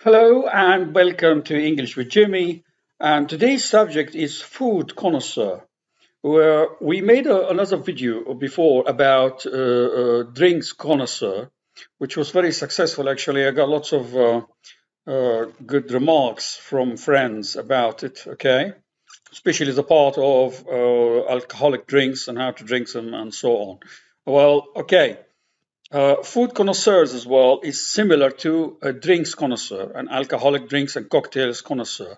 Hello and welcome to English with Jimmy. And today's subject is food connoisseur. Where we made another video before about drinks connoisseur, which was very successful. Actually, I got lots of good remarks from friends about it. Okay, especially the part of alcoholic drinks and how to drink them and so on. Well, okay. Food connoisseurs as well is similar to a drinks connoisseur, an alcoholic drinks and cocktails connoisseur.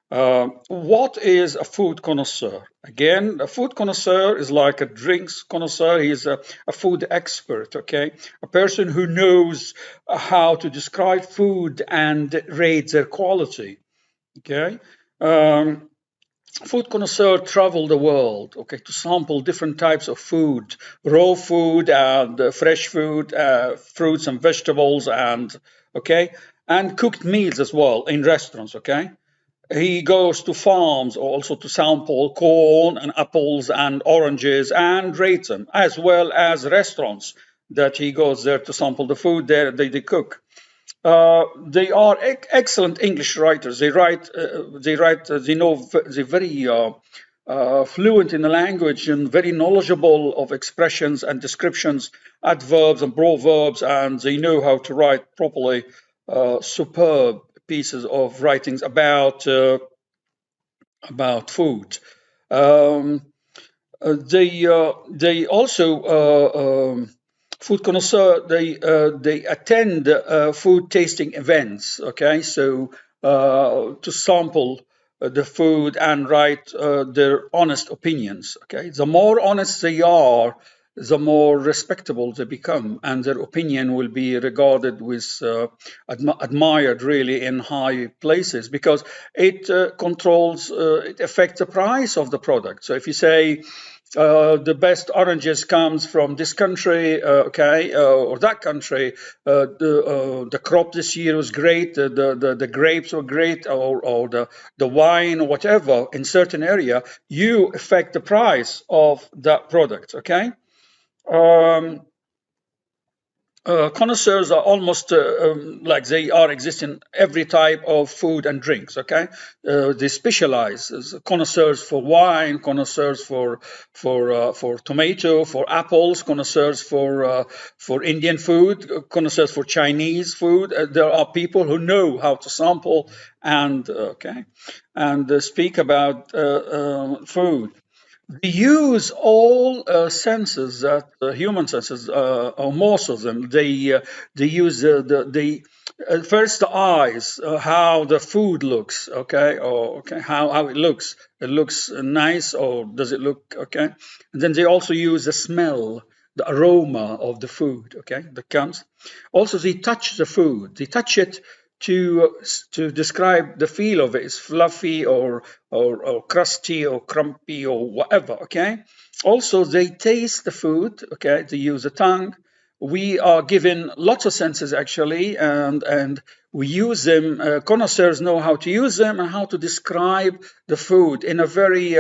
What is a food connoisseur? Again, a food connoisseur is like a drinks connoisseur. He is a food expert, okay? A person who knows how to describe food and rate their quality, okay? Um, Food connoisseur travel the world, okay, to sample different types of food, raw food and fresh food, fruits and vegetables, and okay, and cooked meals as well in restaurants, okay. He goes to farms also to sample corn and apples and oranges and rate them, as well as restaurants that he goes there to sample the food there they cook. They are excellent English writers. They know, they're very fluent in the language and very knowledgeable of expressions and descriptions, adverbs and proverbs, and they know how to write properly superb pieces of writings about food. Um, they also food connoisseur, they attend food tasting events. Okay, so to sample the food and write their honest opinions. Okay, the more honest they are, the more respectable they become, and their opinion will be regarded with admired really in high places because it it affects the price of the product. So if you say the best oranges comes from this country, or that country. The crop this year was great. The grapes were great, or the wine or whatever in certain area. You affect the price of that product. Okay. Um, Connoisseurs are almost like they are existing every type of food and drinks. Okay, they specialize as connoisseurs for wine, connoisseurs for tomato, for apples, connoisseurs for Indian food, connoisseurs for Chinese food. There are people who know how to sample and speak about food. We use all senses that human senses, or most of them. They use first the eyes, how the food looks, okay, or okay, how it looks. It looks nice, or does it look okay? And then they also use the smell, the aroma of the food, okay, that comes. Also, they touch the food. They touch it to describe the feel of it. It's fluffy or crusty or crumpy or whatever. Okay. Also, they taste the food. Okay. They use the tongue. We are given lots of senses actually, and we use them. Connoisseurs know how to use them and how to describe the food in a very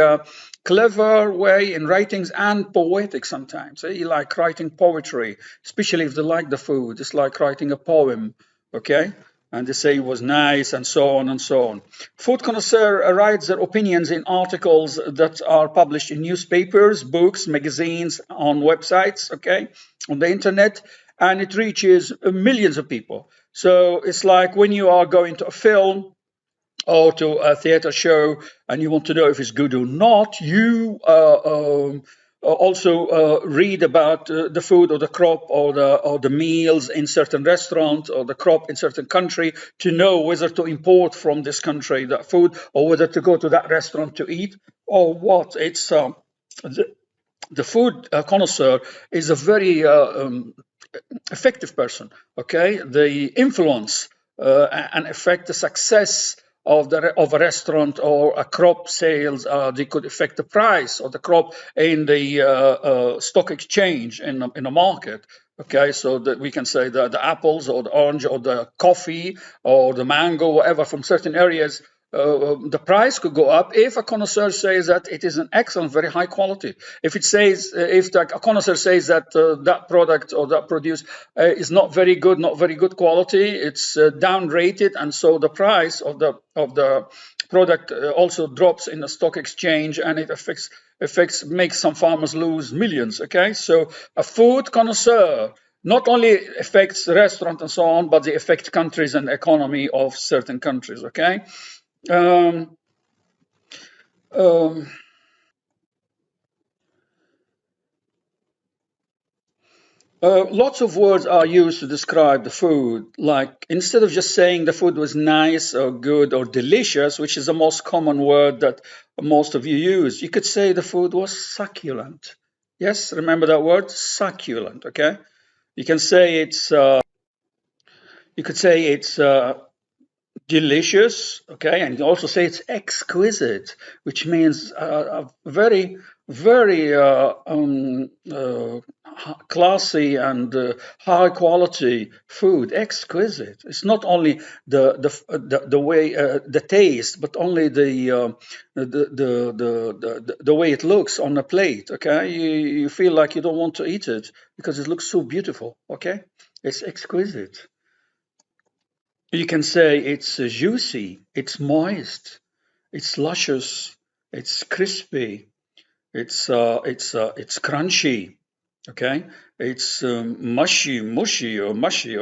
clever way in writings and poetic sometimes. They like writing poetry, especially if they like the food. It's like writing a poem. Okay, and they say it was nice and so on and so on. Food connoisseur writes their opinions in articles that are published in newspapers, books, magazines, on websites, okay, on the internet, and it reaches millions of people. So it's like when you are going to a film or to a theater show and you want to know if it's good or not, you also read about the food or the crop or the meals in certain restaurant or the crop in certain country to know whether to import from this country that food or whether to go to that restaurant to eat or what. It's the food connoisseur is a very effective person. Okay, they influence and affect the success of a restaurant or a crop sales. They could affect the price of the crop in the stock exchange in a market. Okay, so that we can say that the apples or the orange or the coffee or the mango, whatever, from certain areas the price could go up if a connoisseur says that it is an excellent, very high quality. If it says, if a connoisseur says that that product or that produce is not very good, not very good quality, it's down-rated, and so the price of the product also drops in the stock exchange, and it makes some farmers lose millions. Okay, so a food connoisseur not only affects the restaurant and so on, but they affect countries and economy of certain countries. Okay. Lots of words are used to describe the food. Like, instead of just saying the food was nice or good or delicious, which is the most common word that most of you use, you could say the food was succulent. Yes, remember that word, succulent. Okay, you can say it's. You could say it's delicious, okay, and you also say it's exquisite, which means a very, very classy and high quality food. Exquisite. It's not only the way the taste, but only the way it looks on the plate. Okay, you feel like you don't want to eat it because it looks so beautiful. Okay, it's exquisite. You can say it's juicy, it's moist, it's luscious, it's crispy, it's crunchy. Okay, it's mushy, or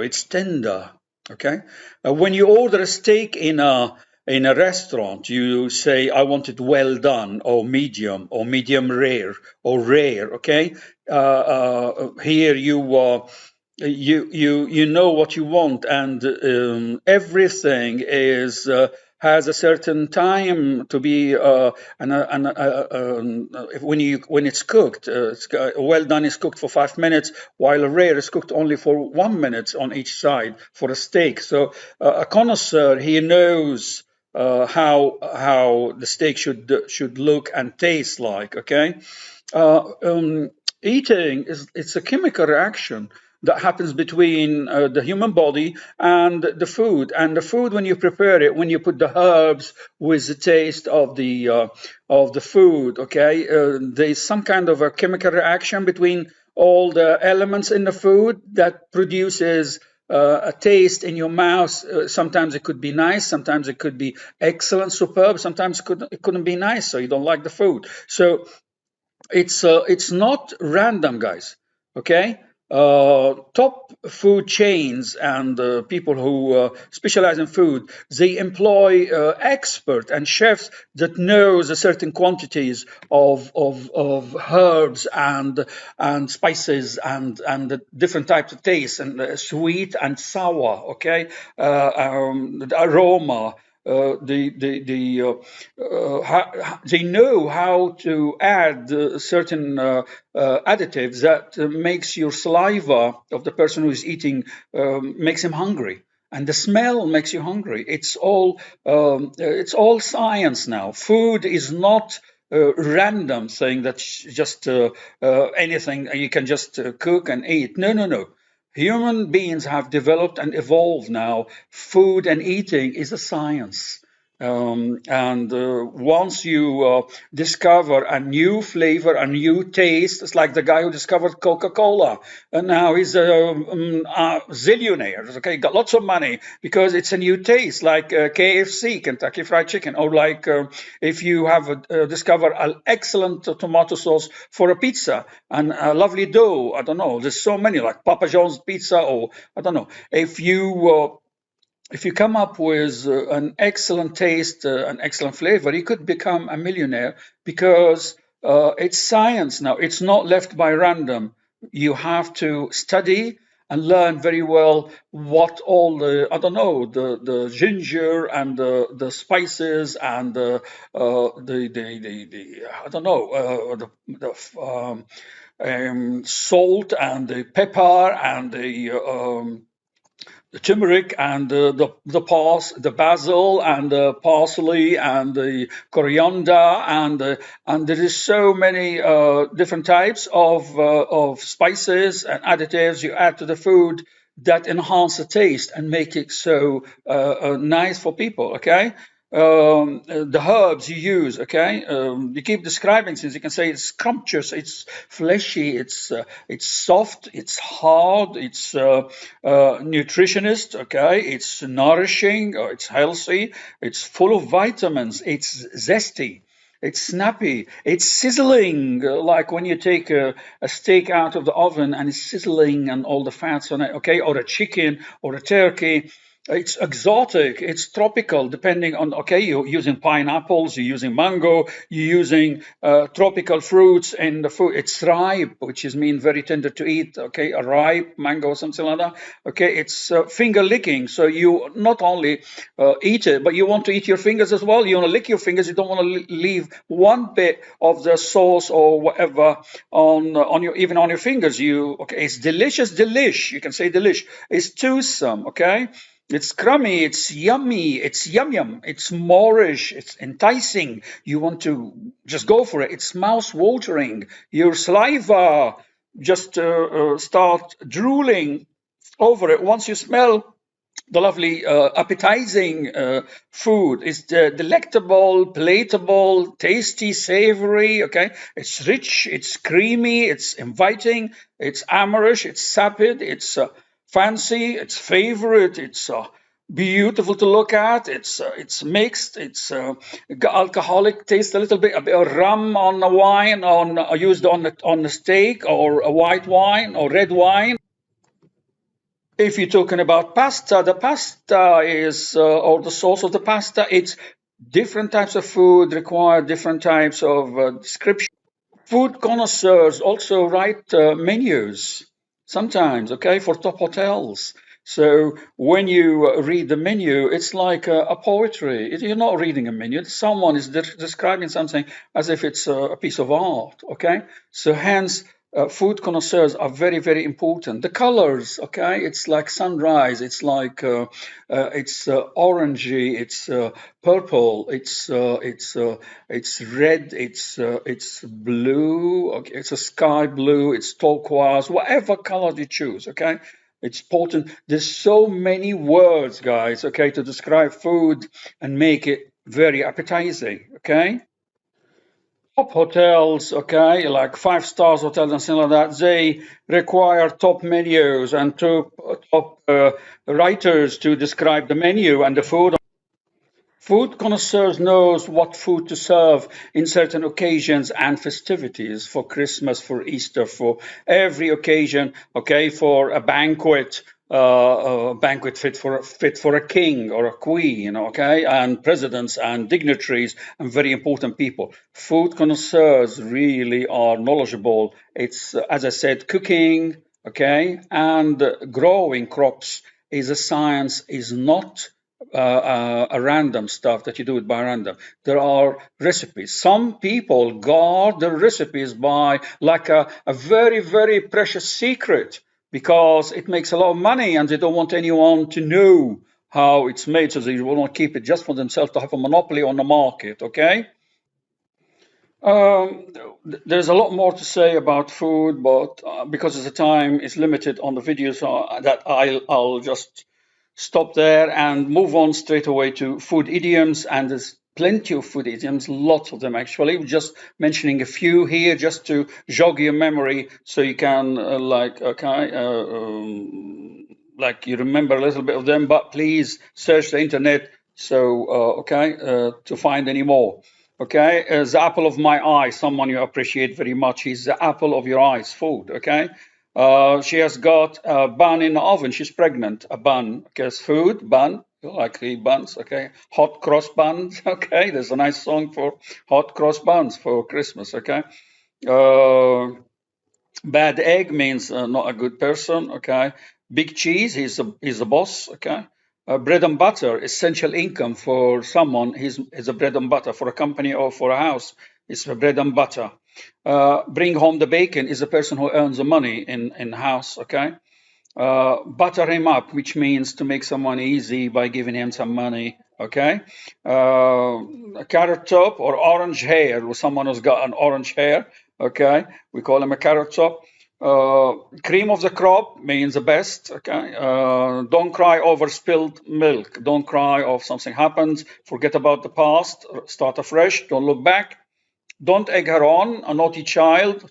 it's tender. Okay, when you order a steak in a restaurant, you say, I want it well done, or medium rare, or rare. Okay, here you know what you want, and everything has a certain time to be when it's cooked. Well done is cooked for 5 minutes, while a rare is cooked only for 1 minute on each side for a steak. So a connoisseur, he knows how the steak should look and taste like. Okay, eating it's a chemical reaction that happens between the human body and the food. And the food, when you prepare it, when you put the herbs with the taste of the food, okay, there's some kind of a chemical reaction between all the elements in the food that produces a taste in your mouth. Sometimes it could be nice, sometimes it could be excellent, superb, sometimes it couldn't be nice, so you don't like the food. So it's not random, guys. Okay. Top food chains and people who specialize in food, they employ experts and chefs that knows a certain quantities of herbs and spices and the different types of taste, and sweet and sour. Okay, the aroma. They know how to add certain additives that makes your saliva of the person who is eating makes him hungry, and the smell makes you hungry. It's all science now. Food is not random thing that's just anything you can just cook and eat. No. Human beings have developed and evolved now. Food and eating is a science. And once you discover a new flavor, a new taste, it's like the guy who discovered Coca-Cola, and now he's a zillionaire. Okay, got lots of money because it's a new taste, like KFC, Kentucky Fried Chicken, or like if you have discovered an excellent tomato sauce for a pizza and a lovely dough. I don't know. There's so many, like Papa John's pizza, or I don't know. If you come up with an excellent taste, an excellent flavor, you could become a millionaire because it's science now. It's not left by random. You have to study and learn very well what all the ginger and the spices and salt and the pepper and the turmeric and the basil and the parsley and the coriander and there is so many different types of spices and additives you add to the food that enhance the taste and make it so nice for people. Okay, the herbs you use, okay? You keep describing things. You can say it's scrumptious, it's fleshy, it's soft, it's hard, it's nutritionist, okay? It's nourishing, or it's healthy, it's full of vitamins, it's zesty. It's snappy. It's sizzling, like when you take a steak out of the oven and it's sizzling and all the fats on it, okay? Or a chicken or a turkey. It's exotic, it's tropical, depending on, okay, you're using pineapples, you're using mango, you're using tropical fruits in the food. It's ripe, which is mean very tender to eat, okay, a ripe mango or something like that. Okay, it's finger licking, so you not only eat it, but you want to eat your fingers as well. You want to lick your fingers, you don't want to leave one bit of the sauce or whatever on your, even on your fingers. Okay, it's delicious, delish, you can say delish. It's toothsome, okay? It's crummy, it's yummy, it's yum yum, it's moreish, it's enticing. You want to just go for it. It's mouth watering. Your saliva just start drooling over it once you smell the lovely appetizing food. It's delectable, palatable, tasty, savory, okay? It's rich, it's creamy, it's inviting, it's amorous, it's sapid, it's fancy, it's favorite, it's beautiful to look at, it's mixed, it's alcoholic taste, a bit of rum on the wine, used on the steak, or a white wine or red wine. If you're talking about pasta, the pasta is, or the sauce of the pasta, it's different types of food require different types of description. Food connoisseurs also write menus sometimes, okay, for top hotels. So when you read the menu, it's like a poetry. You're not reading a menu. Someone is describing something as if it's a piece of art, okay? So hence, food connoisseurs are very, very important. The colors, okay, it's like sunrise, it's like it's orangey, it's purple, it's red, it's blue, okay, it's a sky blue, it's turquoise, whatever color you choose, okay. It's important. There's so many words, guys, okay, to describe food and make it very appetizing, okay. Top hotels, okay, like 5 stars hotels and things like that, they require top menus and top writers to describe the menu and the food. Food connoisseurs knows what food to serve in certain occasions and festivities, for Christmas, for Easter, for every occasion, okay, for a banquet, banquet fit for a king or a queen, okay, and presidents and dignitaries and very important people. Food connoisseurs really are knowledgeable. It's, as I said, cooking, okay, and growing crops is a science, is not a random stuff that you do it by random. There are recipes. Some people guard the recipes by like a very, very precious secret, because it makes a lot of money and they don't want anyone to know how it's made, so they will not keep it just for themselves to have a monopoly on the market, okay? There's a lot more to say about food, but because the time is limited on the video, so that I'll just stop there and move on straight away to food idioms. And there's plenty of food idioms, lots of them actually. We're just mentioning a few here just to jog your memory, so you can like you remember a little bit of them. But please search the internet to find any more. Okay, the apple of my eye, someone you appreciate very much. He's the apple of your eyes, food. Okay. She has got a bun in the oven. She's pregnant. A bun, okay, it's food, bun, like the buns, okay. Hot cross buns, okay. There's a nice song for hot cross buns for Christmas, okay. Bad egg means not a good person, okay. Big cheese, he's a boss, okay. Bread and butter, essential income for someone. He's a bread and butter for a company or for a house. It's bread and butter. Bring home the bacon is the person who earns the money in house, okay? Butter him up, which means to make someone easy by giving him some money, okay? A carrot top or orange hair, or someone who's got an orange hair, okay? We call him a carrot top. Cream of the crop means the best. Okay. Don't cry over spilled milk. Don't cry if something happens. Forget about the past. Start afresh. Don't look back. Don't egg her on. A naughty child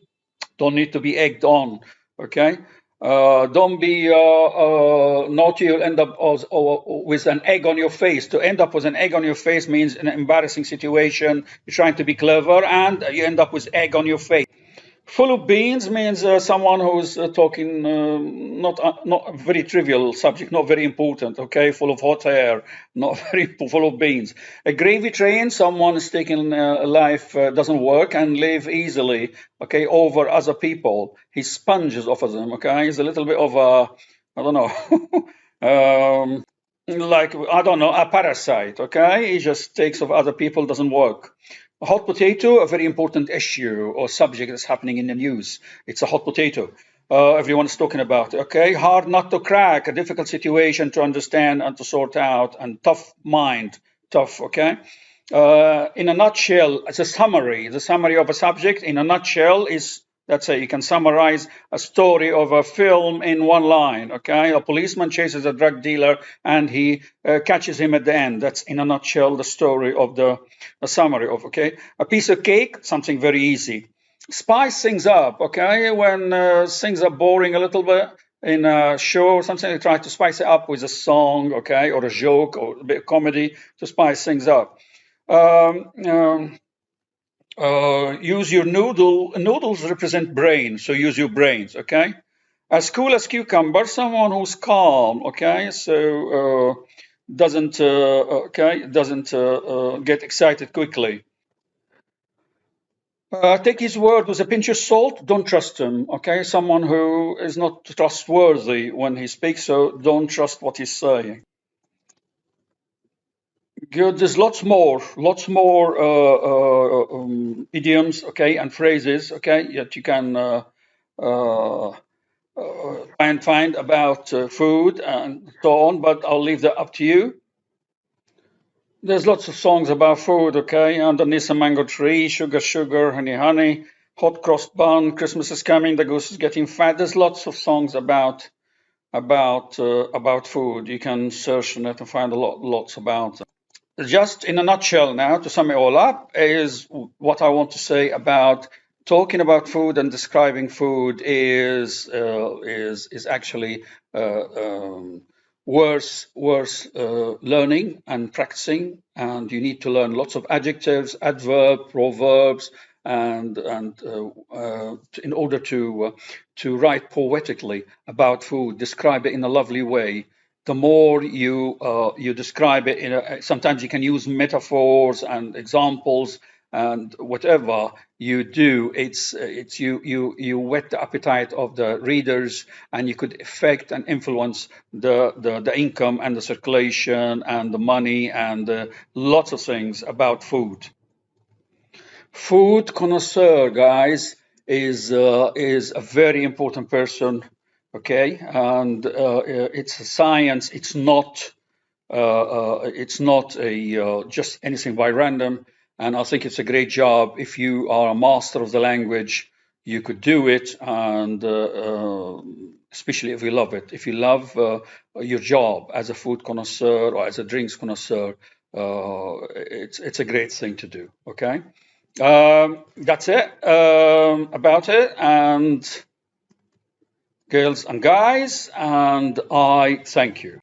don't need to be egged on. Okay. Don't be naughty. You'll end up with an egg on your face. To end up with an egg on your face means an embarrassing situation. You're trying to be clever and you end up with egg on your face. Full of beans means someone who's talking not a very trivial subject, not very important. Okay, full of hot air, not very full of beans. A gravy train, someone is taking life doesn't work and live easily. Okay, over other people. He sponges off of them. Okay, he's a little bit of a I don't know. Like I don't know, a parasite. Okay, he just takes of other people, doesn't work. A hot potato, a very important issue or subject that's happening in the news. It's a hot potato. Everyone is talking about it. Okay, hard nut to crack, a difficult situation to understand and to sort out, and tough mind, tough. Okay. In a nutshell, it's a summary. The summary of a subject in a nutshell is, let's say, you can summarize a story of a film in one line. Okay, a policeman chases a drug dealer and he catches him at the end. That's in a nutshell the story of the summary of. Okay, a piece of cake, something very easy. Spice things up. Okay, when things are boring a little bit in a show or something, they try to spice it up with a song, okay, or a joke or a bit of comedy to spice things up. Use your noodles represent brain, so use your brains. Okay, as cool as cucumber, someone who's calm. Okay, so doesn't get excited quickly. Take his word with a pinch of salt. Don't trust him. Okay, someone who is not trustworthy when he speaks, so don't trust what he's saying. Good. There's lots more idioms, okay, and phrases, okay, that you can try and find about food and so on. But I'll leave that up to you. There's lots of songs about food, okay? Underneath a mango tree, sugar, sugar, honey, honey, hot cross bun, Christmas is coming, the goose is getting fat. There's lots of songs about food. You can search on it and find lots about. Just in a nutshell now, to sum it all up, is what I want to say about talking about food and describing food is actually worth learning and practicing. And you need to learn lots of adjectives, adverbs, proverbs, and in order to write poetically about food, describe it in a lovely way. The more you describe it, sometimes you can use metaphors and examples, and whatever you do, it's you whet the appetite of the readers, and you could affect and influence the income and the circulation and the money and lots of things about food. Food connoisseur, guys, is a very important person. Okay, and it's a science. It's not just anything by random. And I think it's a great job. If you are a master of the language, you could do it, and especially if you love it. If you love your job as a food connoisseur or as a drinks connoisseur, it's a great thing to do. Okay, that's it about it, and girls and guys, and I thank you.